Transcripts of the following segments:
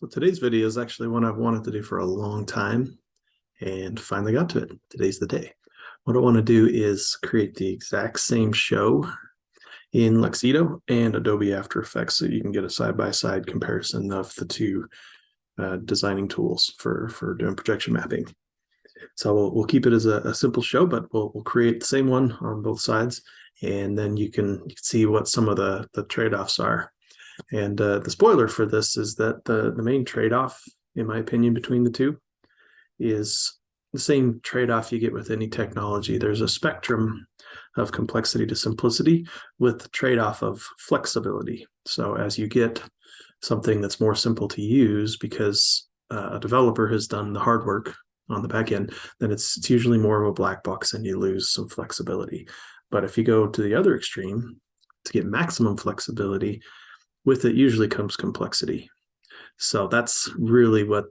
So today's video is actually one I've wanted to do for a long time and finally got to it. Today's the day. What I want to do is create the exact same show in Luxedo and Adobe After Effects so you can get a side-by-side comparison of the two designing tools for doing projection mapping. So we'll keep it as a simple show, but we'll create the same one on both sides, and then you can see what some of the trade-offs are. And the spoiler for this is that the main trade-off, in my opinion, between the two is the same trade-off you get with any technology. There's a spectrum of complexity to simplicity with the trade-off of flexibility. So as you get something that's more simple to use because a developer has done the hard work on the back end, then it's usually more of a black box and you lose some flexibility. But if you go to the other extreme, to get maximum flexibility, with it usually comes complexity. So that's really what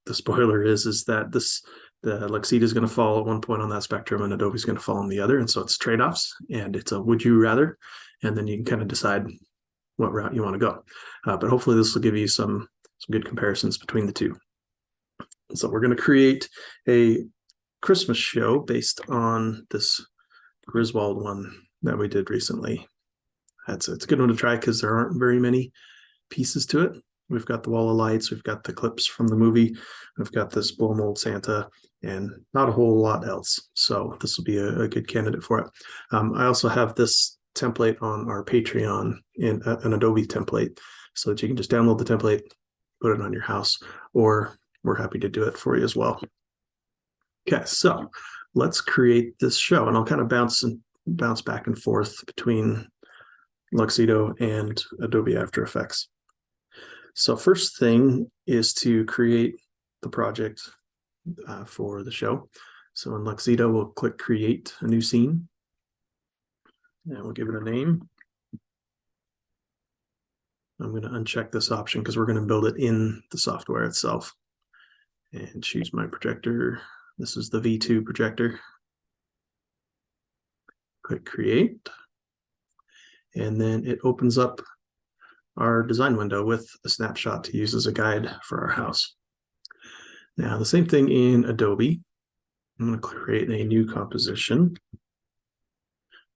the spoiler is that the Luxedo is going to fall at one point on that spectrum and Adobe is going to fall on the other. And so it's trade-offs and it's a would you rather, and then you can kind of decide what route you want to go. But hopefully this will give you some good comparisons between the two. So we're going to create a Christmas show based on this Griswold one that we did recently. It's a good one to try because there aren't very many pieces to it. We've got the wall of lights, we've got the clips from the movie, we've got this blow mold Santa, and not a whole lot else. So this will be a good candidate for it. I also have this template on our Patreon in an Adobe template so that you can just download the template, put it on your house, or we're happy to do it for you as well. Okay, so let's create this show, and I'll kind of bounce back and forth between Luxedo and Adobe After Effects. So first thing is to create the project for the show. So in Luxedo, we'll click Create a New Scene, and we'll give it a name. I'm going to uncheck this option because we're going to build it in the software itself. And choose my projector. This is the V2 projector. Click Create. And then it opens up our design window with a snapshot to use as a guide for our house. Now, the same thing in Adobe. I'm going to create a new composition.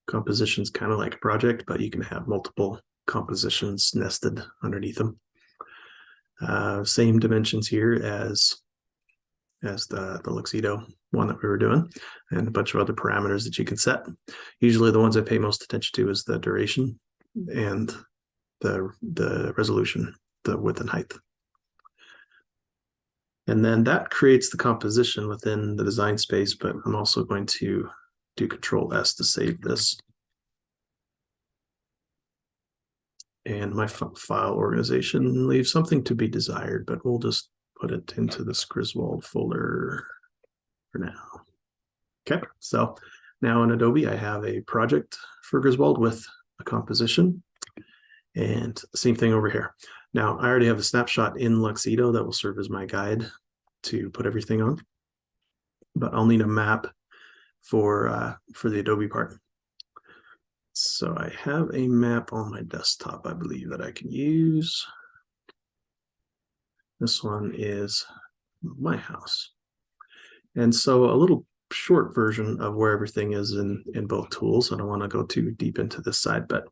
Composition is kind of like a project, but you can have multiple compositions nested underneath them. Same dimensions here as the Luxedo one that we were doing, and a bunch of other parameters that you can set. Usually the ones I pay most attention to is the duration and the resolution, the width and height. And then that creates the composition within the design space, but I'm also going to do Control S to save this. And my file organization leaves something to be desired, but we'll just put it into this Griswold folder for now. Okay, so now in Adobe, I have a project for Griswold with a composition, and same thing over here. Now, I already have a snapshot in Luxedo that will serve as my guide to put everything on, but I'll need a map for the Adobe part. So I have a map on my desktop, I believe, that I can use. This one is my house. And so a little short version of where everything is in both tools. I don't want to go too deep into this side, but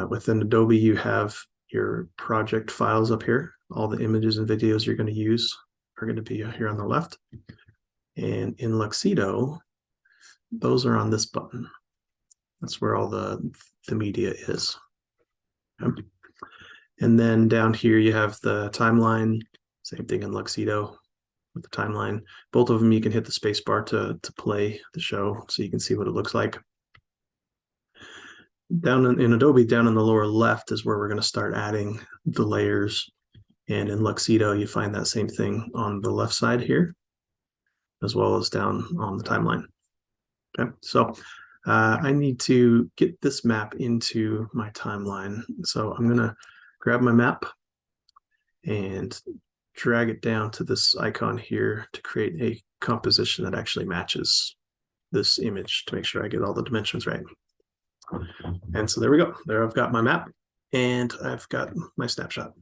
within Adobe, you have your project files up here. All the images and videos you're going to use are going to be here on the left. And in Luxedo, those are on this button. That's where all the media is. Okay. And then down here, you have the timeline. Same thing in Luxedo with the timeline. Both of them, you can hit the space bar to play the show so you can see what it looks like. Down in Adobe, down in the lower left is where we're going to start adding the layers. And in Luxedo, you find that same thing on the left side here, as well as down on the timeline. Okay, so I need to get this map into my timeline. So I'm going to grab my map and drag it down to this icon here to create a composition that actually matches this image to make sure I get all the dimensions right. And so there we go. There I've got my map and I've got my snapshot.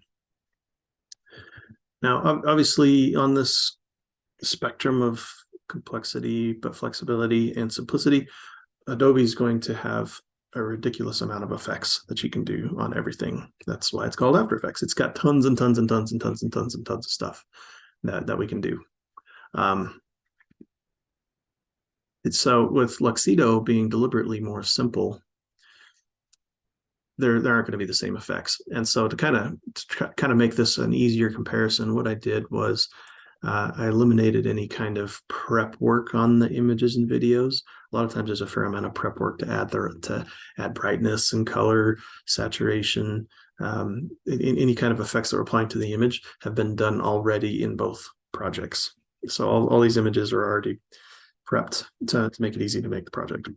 Now, obviously, on this spectrum of complexity, but flexibility and simplicity, Adobe is going to have a ridiculous amount of effects that you can do on everything. That's why it's called After Effects. It's got tons and tons and tons and tons and tons and tons of stuff that we can do. So with Luxedo being deliberately more simple, there aren't going to be the same effects. And so to kind of make this an easier comparison, what I did was I eliminated any kind of prep work on the images and videos. A lot of times there's a fair amount of prep work to add brightness and color, saturation, any kind of effects that we're applying to the image have been done already in both projects. So all these images are already prepped to make it easy to make the project.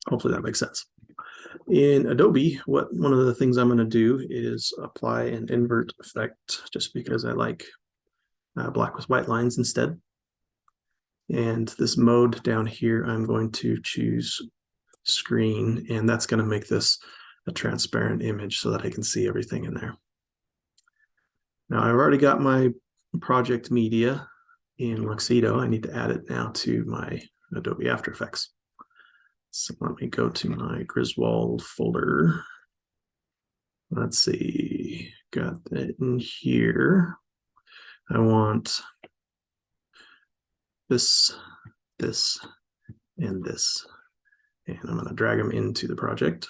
Hopefully that makes sense. In Adobe, one of the things I'm going to do is apply an invert effect, just because I like black with white lines instead. And this mode down here, I'm going to choose screen, and that's going to make this a transparent image so that I can see everything in there. Now I've already got my project media in Luxedo. I need to add it now to my Adobe After Effects. So let me go to my Griswold folder. Let's see, got that in here. I want this, this, and this. And I'm going to drag them into the project.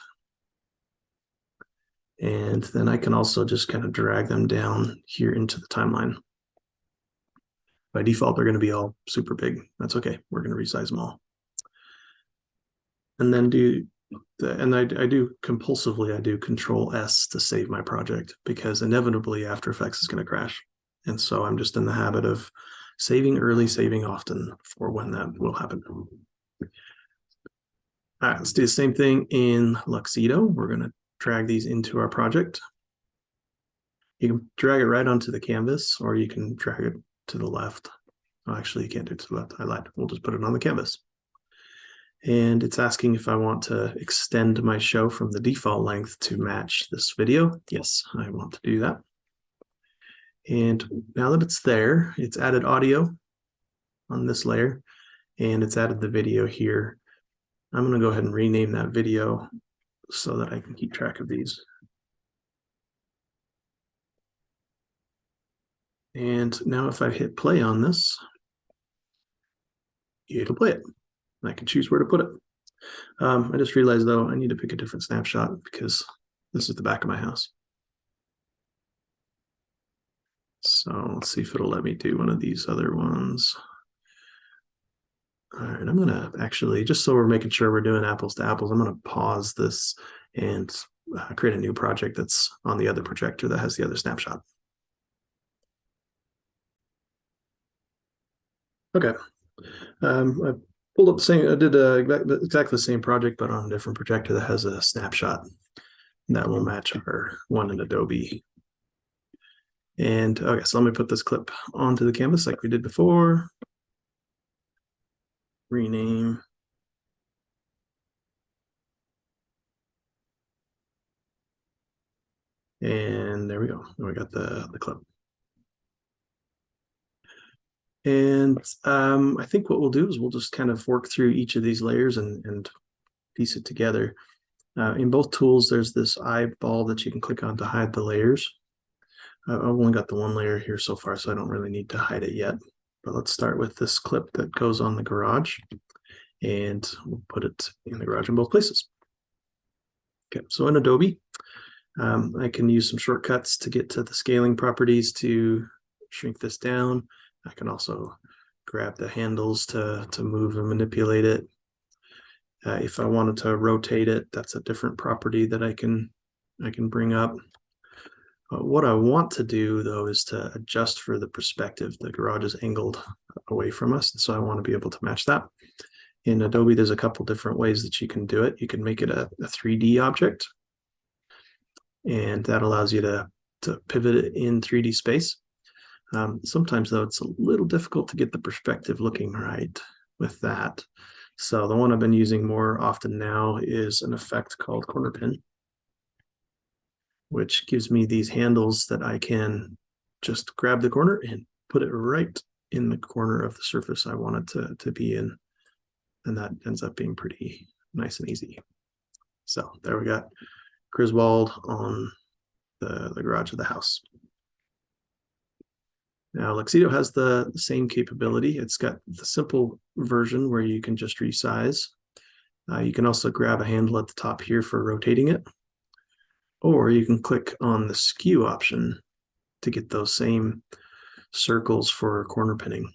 And then I can also just kind of drag them down here into the timeline. By default, they're going to be all super big. That's okay. We're going to resize them all. And then I do compulsively, I do Control S to save my project, because inevitably After Effects is going to crash. And so I'm just in the habit of saving early, saving often for when that will happen. All right, let's do the same thing in Luxedo. We're going to drag these into our project. You can drag it right onto the canvas, or you can drag it to the left. Oh, actually, you can't do it to the left. I lied. We'll just put it on the canvas. And it's asking if I want to extend my show from the default length to match this video. Yes, I want to do that. And now that it's there, it's added audio on this layer, and it's added the video here. I'm going to go ahead and rename that video so that I can keep track of these. And now if I hit play on this, it'll play it. I can choose where to put it. I just realized, though, I need to pick a different snapshot because this is the back of my house. So let's see if it'll let me do one of these other ones. All right, I'm going to actually, just so we're making sure we're doing apples to apples, I'm going to pause this and create a new project that's on the other projector that has the other snapshot. Okay. I pulled up the same, I did exactly the same project, but on a different projector that has a snapshot that will match our one in Adobe. And okay, so let me put this clip onto the canvas like we did before. Rename. And there we go. We got the clip. And I think what we'll do is we'll just kind of work through each of these layers and piece it together. In both tools, there's this eyeball that you can click on to hide the layers. I've only got the one layer here so far, so I don't really need to hide it yet. But let's start with this clip that goes on the garage, and we'll put it in the garage in both places. Okay, so in Adobe, I can use some shortcuts to get to the scaling properties to shrink this down. I can also grab the handles to move and manipulate it. If I wanted to rotate it, that's a different property that I can bring up. What I want to do, though, is to adjust for the perspective. The garage is angled away from us, so I want to be able to match that. In Adobe, there's a couple different ways that you can do it. You can make it a 3D object, and that allows you to pivot it in 3D space. Sometimes, though, it's a little difficult to get the perspective looking right with that. So the one I've been using more often now is an effect called corner pin, which gives me these handles that I can just grab the corner and put it right in the corner of the surface I want it to be in. And that ends up being pretty nice and easy. So there we got Griswold on the garage of the house. Now, Luxedo has the same capability. It's got the simple version where you can just resize. You can also grab a handle at the top here for rotating it, or you can click on the skew option to get those same circles for corner pinning.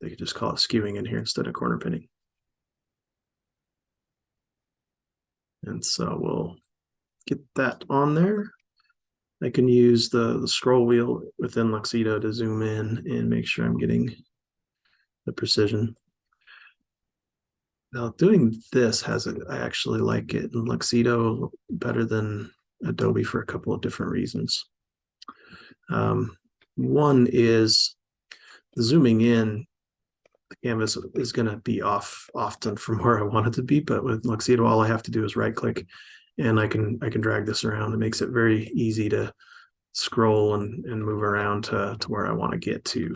They could just call it skewing in here instead of corner pinning. And so we'll get that on there. I can use the scroll wheel within Luxedo to zoom in and make sure I'm getting the precision. Now, doing this I actually like it in Luxedo better than Adobe for a couple of different reasons. One is zooming in, the canvas is going to be off often from where I want it to be, but with Luxedo, all I have to do is right click and I can drag this around. It makes it very easy to scroll and move around to where I want to get to.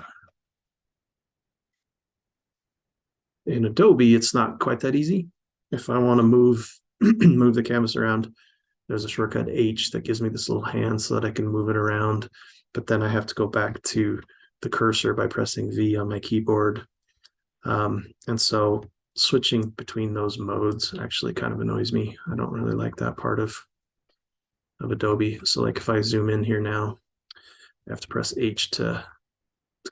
In Adobe, it's not quite that easy. If I want to move move the canvas around, there's a shortcut H that gives me this little hand so that I can move it around. But then I have to go back to the cursor by pressing V on my keyboard. And so switching between those modes actually kind of annoys me. I don't really like that part of Adobe. So like if I zoom in here now, I have to press H to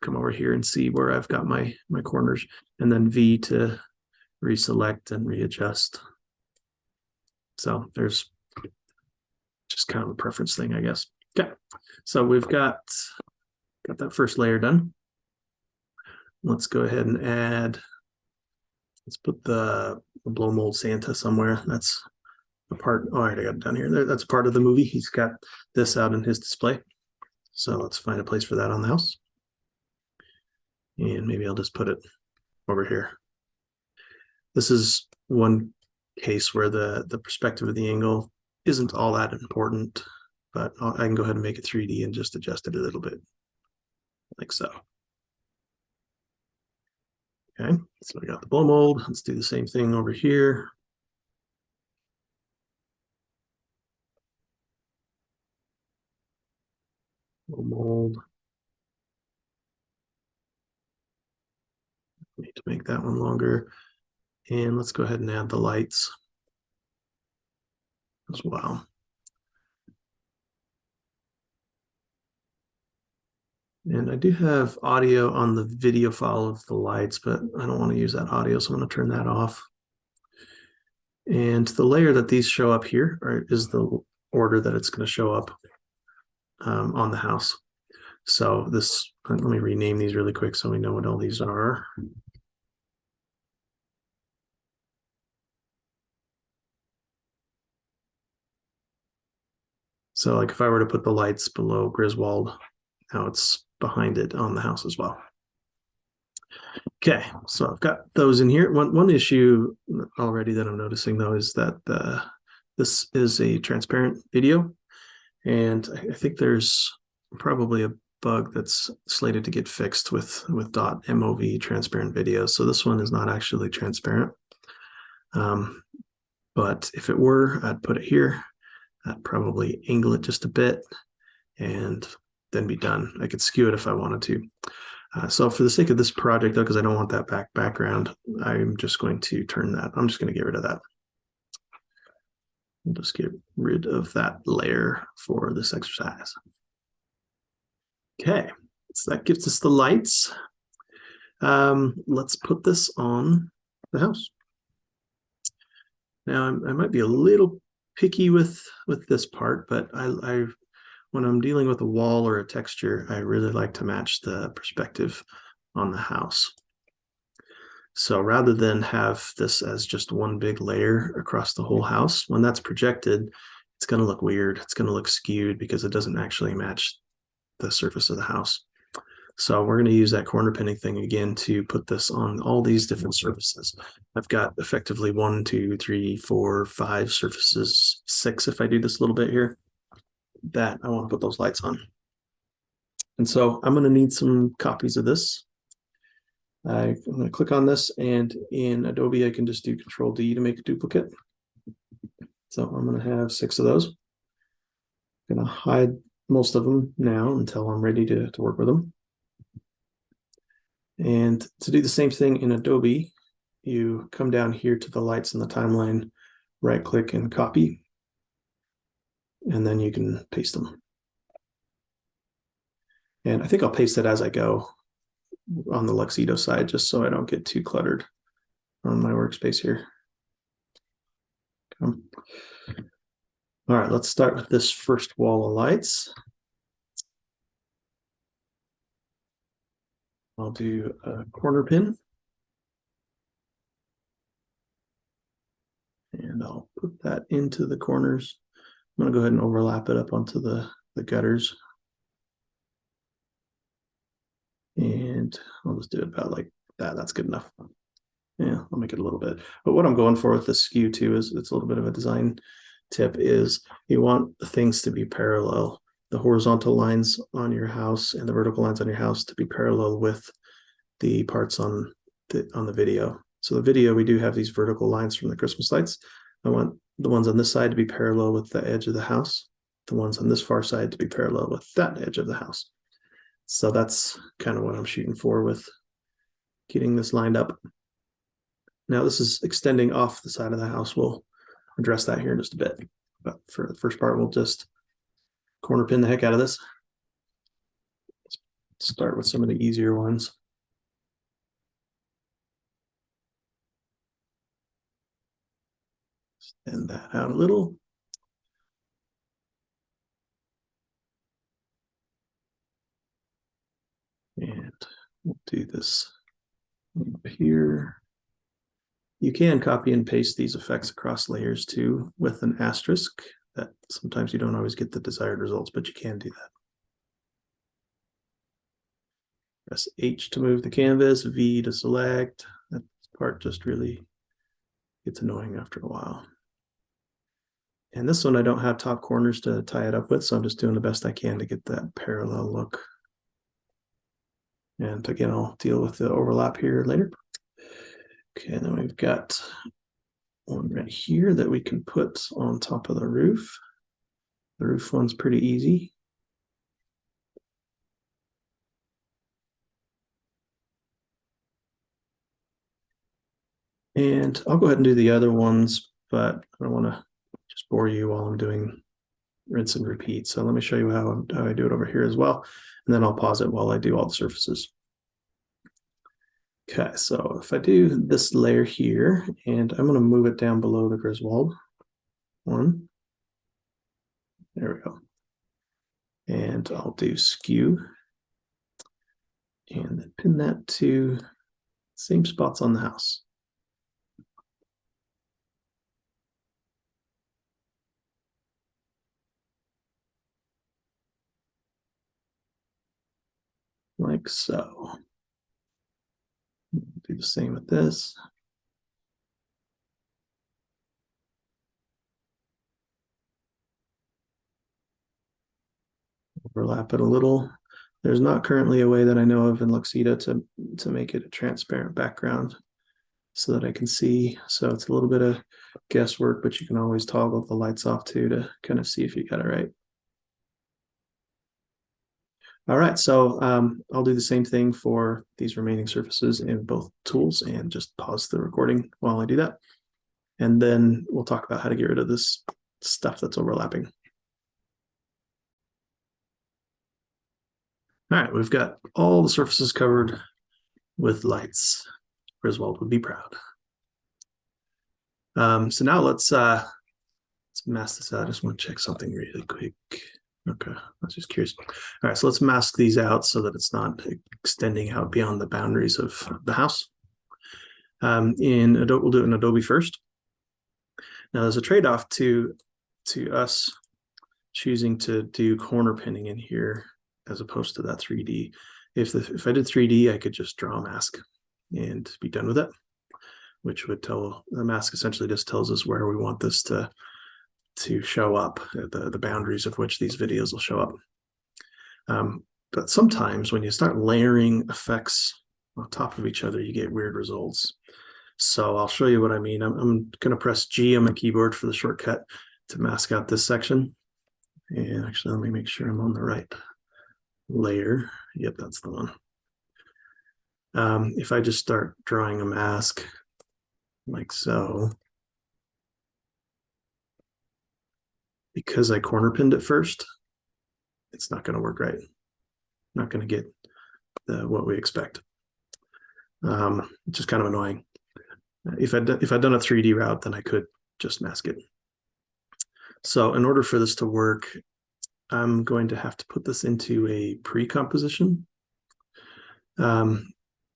come over here and see where I've got my corners, and then V to reselect and readjust. So there's just kind of a preference thing, I guess. Okay, so we've got that first layer done. Let's go ahead and let's put the blow mold Santa somewhere. That's a part. Oh, I got it down here. That's part of the movie. He's got this out in his display. So let's find a place for that on the house. And maybe I'll just put it over here. This is one case where the perspective of the angle isn't all that important, but I can go ahead and make it 3D and just adjust it a little bit, like so. Okay, so we got the blow mold. Let's do the same thing over here. Blow mold. Need to make that one longer. And let's go ahead and add the lights as well. And I do have audio on the video file of the lights, but I don't want to use that audio, so I'm going to turn that off. And the layer that these show up here is the order that it's going to show up on the house. So this, let me rename these really quick so we know what all these are. So like if I were to put the lights below Griswold, now it's behind it on the house as well. Okay, so I've got those in here. One issue already that I'm noticing though is that this is a transparent video, and I think there's probably a bug that's slated to get fixed with .mov transparent video. So this one is not actually transparent. But if it were, I'd put it here. I'd probably angle it just a bit and then be done. I could skew it if I wanted to. So for the sake of this project, though, because I don't want that background, I'm just going to turn that. I'm just going to get rid of that. We'll just get rid of that layer for this exercise. Okay, so that gives us the lights. Let's put this on the house. Now, I might be a little picky with this part, but when I'm dealing with a wall or a texture, I really like to match the perspective on the house. So rather than have this as just one big layer across the whole house, when that's projected, it's going to look weird. It's going to look skewed because it doesn't actually match the surface of the house. So we're going to use that corner pinning thing again to put this on all these different surfaces. I've got effectively 1, 2, 3, 4, 5 surfaces, 6 if I do this a little bit here, that I want to put those lights on. And so I'm going to need some copies of this. I'm going to click on this, and in Adobe, I can just do Control D to make a duplicate. So I'm going to have 6 of those. I'm going to hide most of them now until I'm ready to work with them. And to do the same thing in Adobe, you come down here to the lights in the timeline, right click and copy, and then you can paste them. And I think I'll paste it as I go on the Luxedo side, just so I don't get too cluttered on my workspace here. All right, let's start with this first wall of lights. I'll do a corner pin. And I'll put that into the corners. I'm going to go ahead and overlap it up onto the gutters. And I'll just do it about like that. That's good enough. Yeah, I'll make it a little bit. But what I'm going for with the skew too is it's a little bit of a design tip, is you want things to be parallel. The horizontal lines on your house and the vertical lines on your house to be parallel with the parts on the video. So the video, we do have these vertical lines from the Christmas lights. I want the ones on this side to be parallel with the edge of the house, the ones on this far side to be parallel with that edge of the house. So that's kind of what I'm shooting for with getting this lined up. Now this is extending off the side of the house. We'll address that here in just a bit. But for the first part, we'll just corner pin the heck out of this. Let's start with some of the easier ones. Extend that out a little. And we'll do this up here. You can copy and paste these effects across layers too with an asterisk. That sometimes you don't always get the desired results, but you can do that. Press H to move the canvas, V to select. That part just really gets annoying after a while. And this one I don't have top corners to tie it up with, so I'm just doing the best I can to get that parallel look. And again, I'll deal with the overlap here later. Okay, and then we've got one right here that we can put on top of the roof. The roof one's pretty easy. And I'll go ahead and do the other ones, but I don't want to just bore you while I'm doing rinse and repeat. So let me show you how I do it over here as well. And then I'll pause it while I do all the surfaces. Okay, so if I do this layer here, and I'm going to move it down below the Griswold one. There we go. And I'll do skew. And then pin that to same spots on the house. Like so. Do the same with this. Overlap it a little. There's not currently a way that I know of in Luxedo to make it a transparent background so that I can see. So it's a little bit of guesswork, but you can always toggle the lights off too to kind of see if you got it right. All right, so I'll do the same thing for these remaining surfaces in both tools and just pause the recording while I do that. And then we'll talk about how to get rid of this stuff that's overlapping. All right, we've got all the surfaces covered with lights. Griswold would be proud. So now let's mask this out. I just want to check something really quick. Okay, I was just curious. All right, so let's mask these out so that it's not extending out beyond the boundaries of the house. In Adobe, we'll do it in Adobe first. Now there's a trade-off to us choosing to do corner pinning in here as opposed to that 3D. If I did 3D, I could just draw a mask and be done with it, which would tell the mask essentially just tells us where we want this to show up, the boundaries of which these videos will show up. But sometimes when you start layering effects on top of each other, you get weird results. So I'll show you what I mean. I'm going to press G on my keyboard for the shortcut to mask out this section. And actually, let me make sure I'm on the right layer. Yep, that's the one. If I just start drawing a mask like so, because I corner pinned it first, it's not going to work right. Not going to get what we expect. Which is kind of annoying. If I'd done a 3D route, then I could just mask it. So in order for this to work, I'm going to have to put this into a pre-composition,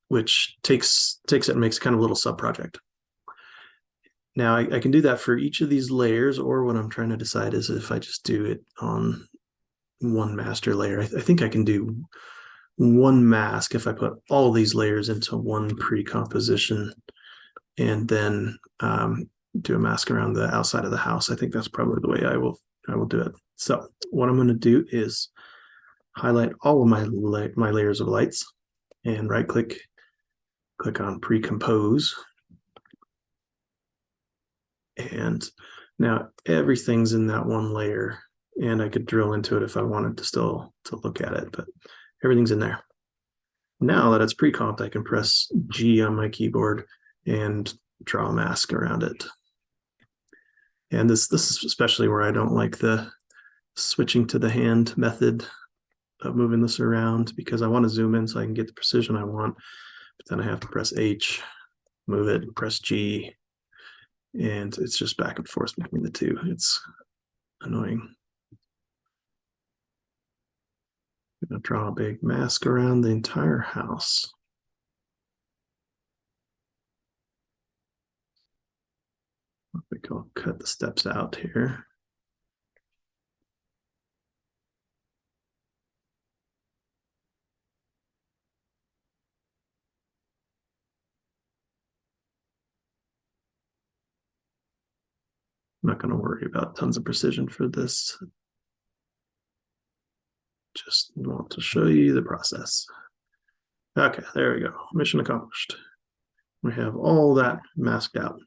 which takes it and makes kind of a little sub-project. Now I can do that for each of these layers, or what I'm trying to decide is if I just do it on one master layer. I think I can do one mask if I put all these layers into one pre-composition and then do a mask around the outside of the house. I think that's probably the way I will do it. So what I'm going to do is highlight all of my layers of lights and right click on pre-compose. And now everything's in that one layer, and I could drill into it if I wanted to still to look at it, but everything's in there. Now that it's pre-comped, I can press G on my keyboard and draw a mask around it. And this is especially where I don't like the switching to the hand method of moving this around, because I want to zoom in so I can get the precision I want, but then I have to press H, move it, press G, and it's just back and forth between the two. It's annoying. I'm going to draw a big mask around the entire house. I think I'll cut the steps out here. I'm not going to worry about tons of precision for this. Just want to show you the process. Okay, there we go. Mission accomplished. We have all that masked out.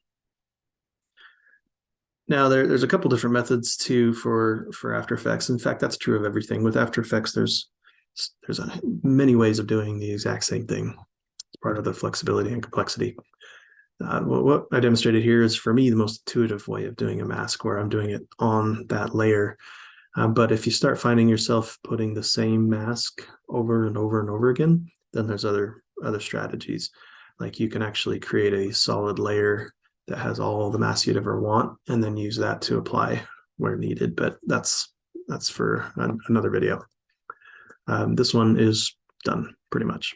Now there's a couple different methods too for After Effects. In fact, that's true of everything. With After Effects, there's many ways of doing the exact same thing. It's part of the flexibility and complexity. What I demonstrated here is, for me, the most intuitive way of doing a mask, where I'm doing it on that layer. But if you start finding yourself putting the same mask over and over and over again, then there's other strategies. Like you can actually create a solid layer that has all the masks you'd ever want, and then use that to apply where needed. But that's for another video. This one is done pretty much.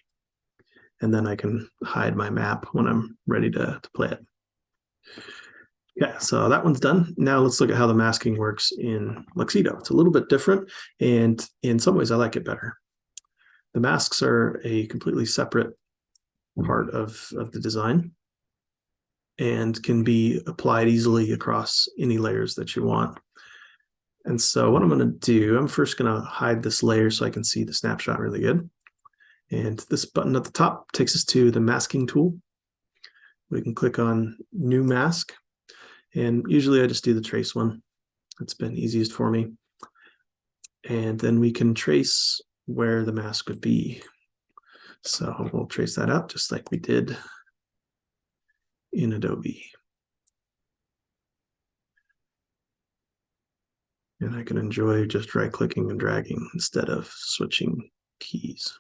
And then I can hide my map when I'm ready to play it. Yeah, so that one's done. Now let's look at how the masking works in Luxedo. It's a little bit different, and in some ways I like it better. The masks are a completely separate part of the design and can be applied easily across any layers that you want. And so what I'm going to do, I'm first going to hide this layer so I can see the snapshot really good. And this button at the top takes us to the masking tool. We can click on New Mask. And usually I just do the trace one. It's been easiest for me. And then we can trace where the mask would be. So we'll trace that out just like we did in Adobe. And I can enjoy just right-clicking and dragging instead of switching keys.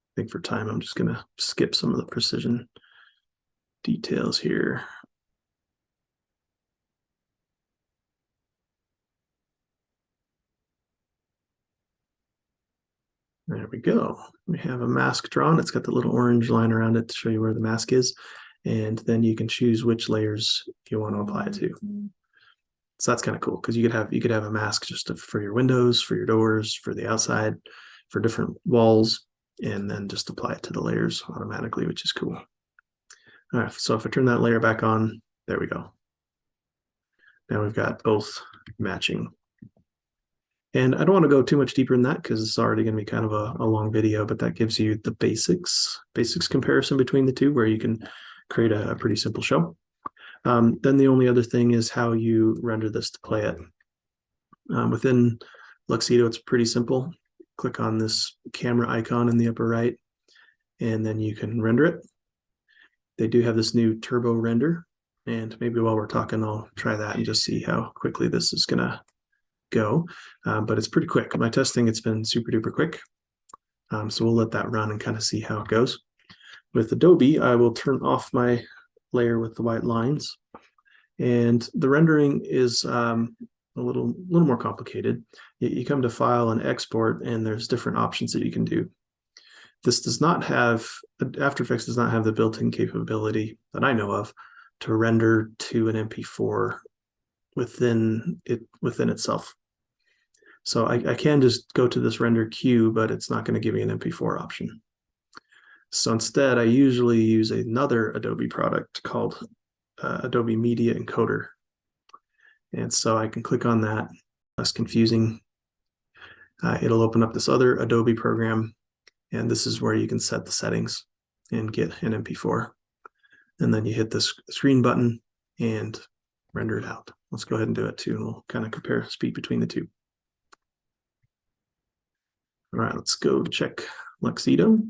I think for time, I'm just going to skip some of the precision details here. There we go. We have a mask drawn. It's got the little orange line around it to show you where the mask is. And then you can choose which layers you want to apply it to. So that's kind of cool, because you could have a mask just for your windows, for your doors, for the outside, for different walls, and then just apply it to the layers automatically, which is cool. All right, so if I turn that layer back on, there we go. Now we've got both matching. And I don't want to go too much deeper in that because it's already going to be kind of a long video, but that gives you the basics comparison between the two, where you can create a pretty simple show. Then the only other thing is how you render this to play it. Within Luxedo, it's pretty simple. Click on this camera icon in the upper right, and then you can render it. They do have this new turbo render, and maybe while we're talking, I'll try that and just see how quickly this is going to go. But it's pretty quick. My testing, it's been super duper quick. So we'll let that run and kind of see how it goes. With Adobe, I will turn off my layer with the white lines, and the rendering is a little more complicated. You come to File and Export, and there's different options that you can do. This does not have, After Effects does not have the built-in capability that I know of to render to an MP4 within itself. So I can just go to this render queue, but it's not going to give me an MP4 option. So instead, I usually use another Adobe product called Adobe Media Encoder. And so I can click on that, less confusing. It'll open up this other Adobe program, and this is where you can set the settings and get an MP4. And then you hit this screen button and render it out. Let's go ahead and do it too, and we'll kind of compare speed between the two. All right, let's go check Luxedo.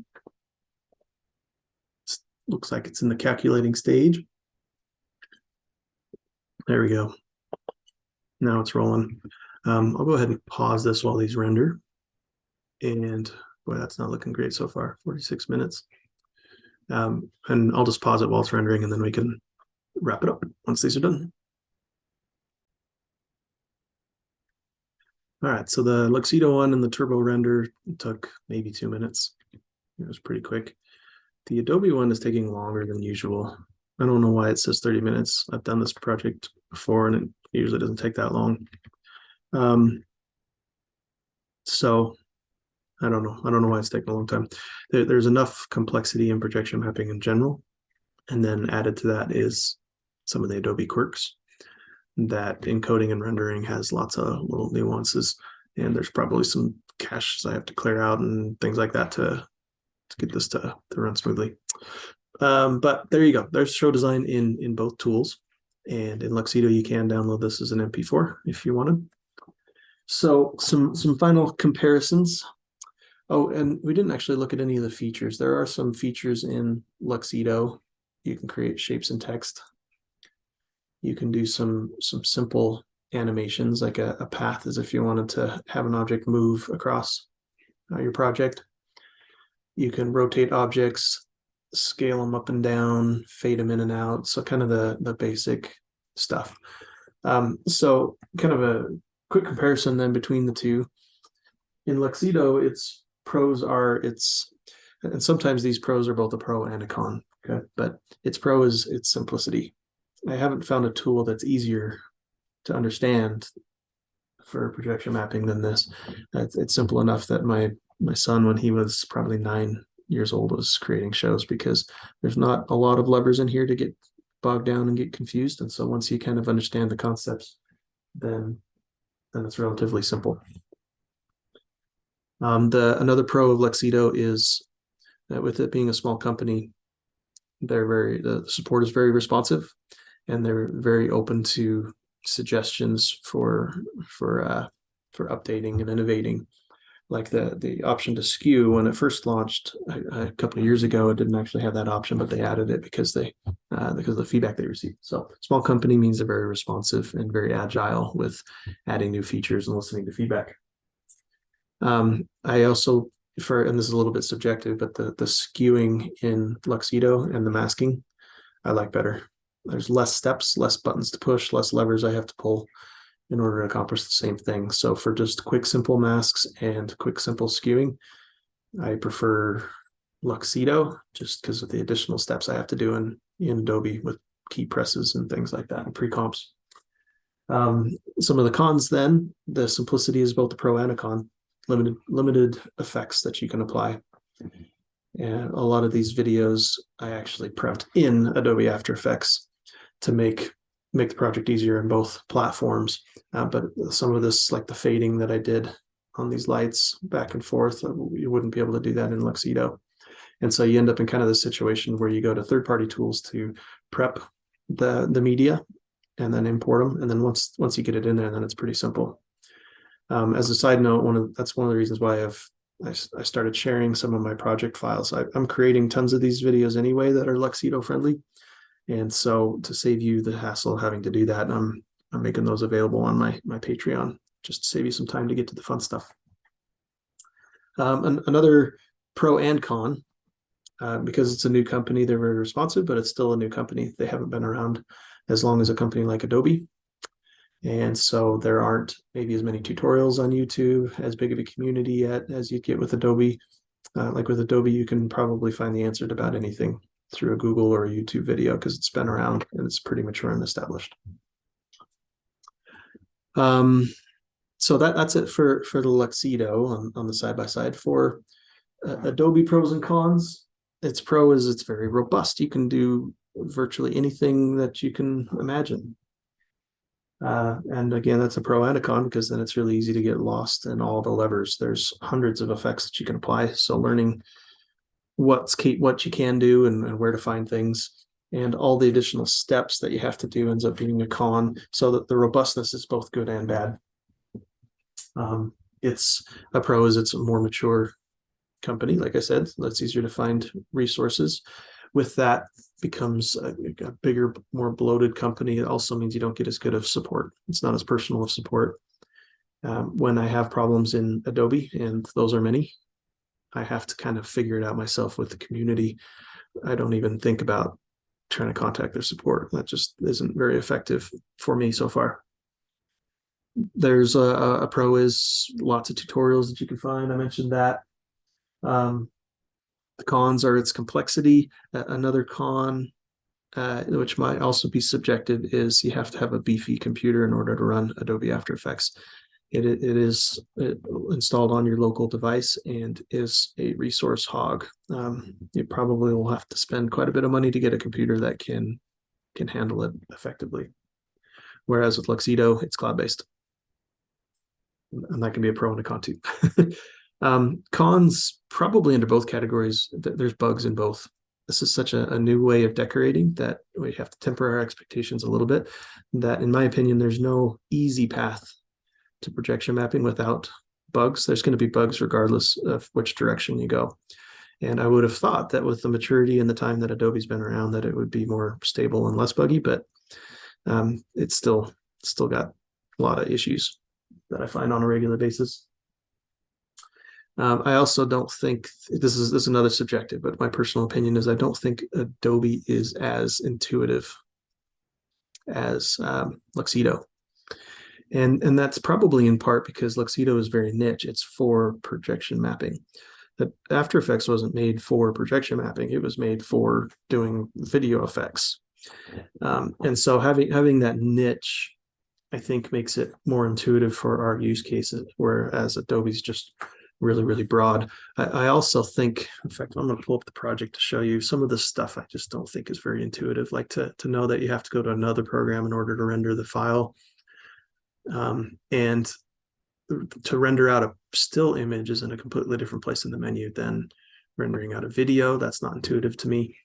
Looks like it's in the calculating stage. There we go. Now it's rolling. I'll go ahead and pause this while these render. And boy, that's not looking great so far, 46 minutes. And I'll just pause it while it's rendering, and then we can wrap it up once these are done. All right, so the Luxedo one and the turbo render took maybe 2 minutes. It was pretty quick. The Adobe one is taking longer than usual. I don't know why it says 30 minutes. I've done this project before, and it usually doesn't take that long. So I don't know. I don't know why it's taking a long time. There's enough complexity in projection mapping in general, and then added to that is some of the Adobe quirks that encoding and rendering has lots of little nuances, and there's probably some caches I have to clear out and things like that to get this to run smoothly. But there you go. There's show design in both tools, and in Luxedo you can download this as an MP4 if you wanted. So some final comparisons. Oh, and we didn't actually look at any of the features. There are some features in Luxedo. You can create shapes and text. You can do some simple animations, like a path, as if you wanted to have an object move across your project. You can rotate objects, scale them up and down, fade them in and out. So kind of the basic stuff. So kind of a quick comparison then between the two. In Luxedo, its pros are and sometimes these pros are both a pro and a con. Okay, but its pro is its simplicity. I haven't found a tool that's easier to understand for projection mapping than this. It's simple enough that my son, when he was probably 9 years old, was creating shows, because there's not a lot of levers in here to get bogged down and get confused. And so once you kind of understand the concepts, then it's relatively simple. Another pro of Luxedo is that with it being a small company, the support is very responsive, and they're very open to suggestions for updating and innovating. Like the option to skew, when it first launched a couple of years ago, it didn't actually have that option, but they added it because of the feedback they received. So small company means they're very responsive and very agile with adding new features and listening to feedback. I also, and this is a little bit subjective, but the skewing in Luxedo and the masking, I like better. There's less steps, less buttons to push, less levers I have to pull in order to accomplish the same thing. So for just quick, simple masks and quick, simple skewing, I prefer Luxedo, just because of the additional steps I have to do in Adobe with key presses and things like that, and pre-comps. Some of the cons then, the simplicity is both a pro and a con. Limited effects that you can apply. And a lot of these videos I actually prepped in Adobe After Effects to make make the project easier in both platforms. But some of this, like the fading that I did on these lights back and forth, you wouldn't be able to do that in Luxedo. And so you end up in kind of this situation where you go to third-party tools to prep the media and then import them. And then once you get it in there, then it's pretty simple. As a side note, that's one of the reasons why I started sharing some of my project files. I'm creating tons of these videos anyway that are Luxedo friendly. And so to save you the hassle of having to do that, I'm making those available on my Patreon, just to save you some time to get to the fun stuff. Another pro and con, because it's a new company, they're very responsive, but it's still a new company. They haven't been around as long as a company like Adobe. And so there aren't maybe as many tutorials on YouTube, as big of a community yet as you'd get with Adobe. Like with Adobe, you can probably find the answer to about anything through a Google or a YouTube video because it's been around and it's pretty mature and established. So that's it for the Luxedo on the side-by-side. For Adobe pros and cons, its pro is it's very robust. You can do virtually anything that you can imagine. And again, that's a pro and a con because then it's really easy to get lost in all the levers. There's hundreds of effects that you can apply. So learning what you can do and where to find things and all the additional steps that you have to do ends up being a con, so that the robustness is both good and bad. It's a pro is it's a more mature company. Like I said, it's easier to find resources. With that becomes a bigger, more bloated company. It also means you don't get as good of support. It's not as personal of support. When I have problems in Adobe, and those are many, I have to kind of figure it out myself with the community. I don't even think about trying to contact their support. That just isn't very effective for me so far. There's a pro is lots of tutorials that you can find. I mentioned that. The cons are its complexity. Another con, which might also be subjective, is you have to have a beefy computer in order to run Adobe After Effects. It is installed on your local device and is a resource hog. You probably will have to spend quite a bit of money to get a computer that can handle it effectively. Whereas with Luxedo, it's cloud-based. And that can be a pro and a con too. Cons probably under both categories. There's bugs in both. This is such a new way of decorating that we have to temper our expectations a little bit. That, in my opinion, there's no easy path to projection mapping without bugs. There's going to be bugs regardless of which direction you go. And I would have thought that with the maturity and the time that Adobe's been around, that it would be more stable and less buggy, but it's still got a lot of issues that I find on a regular basis. I also don't think this is another subjective, but my personal opinion is I don't think Adobe is as intuitive as Luxedo. And that's probably in part because Luxedo is very niche. It's for projection mapping. That After Effects wasn't made for projection mapping. It was made for doing video effects. And so having that niche, I think, makes it more intuitive for our use cases, whereas Adobe's just really, really broad. I also think, in fact, I'm going to pull up the project to show you some of the stuff I just don't think is very intuitive, like to know that you have to go to another program in order to render the file. And to render out a still image is in a completely different place in the menu than rendering out a video. That's not intuitive to me.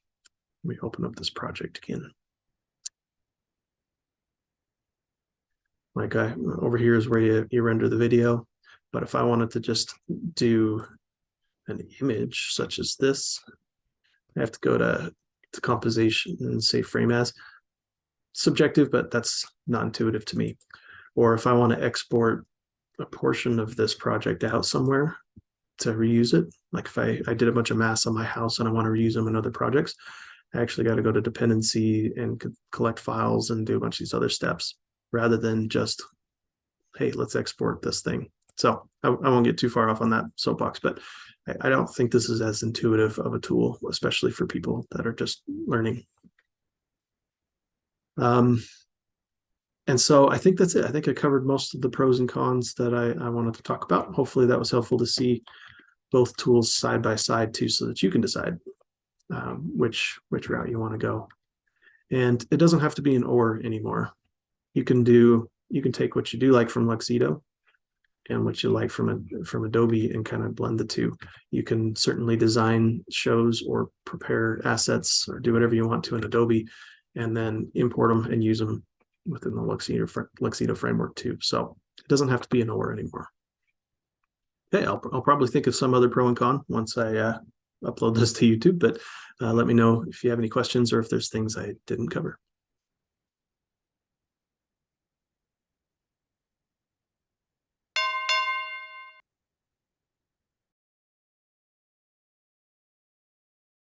Let me open up this project again. Like over here is where you render the video. But if I wanted to just do an image such as this, I have to go to composition and say frame as. Subjective, but that's not intuitive to me. Or if I want to export a portion of this project out somewhere to reuse it, like if I did a bunch of masks on my house and I want to reuse them in other projects, I actually got to go to dependency and collect files and do a bunch of these other steps rather than just, hey, let's export this thing. So I won't get too far off on that soapbox, but I don't think this is as intuitive of a tool, especially for people that are just learning. And so I think that's it. I think I covered most of the pros and cons that I wanted to talk about. Hopefully that was helpful to see both tools side by side too, so that you can decide which route you want to go. And it doesn't have to be an or anymore. you can take what you do like from Luxedo and what you like from Adobe and kind of blend the two. You can certainly design shows or prepare assets or do whatever you want to in Adobe, and then import them and use them within the Luxedo framework too. So it doesn't have to be a nowhere anymore. Okay, I'll probably think of some other pro and con once I upload this to YouTube, but let me know if you have any questions or if there's things I didn't cover.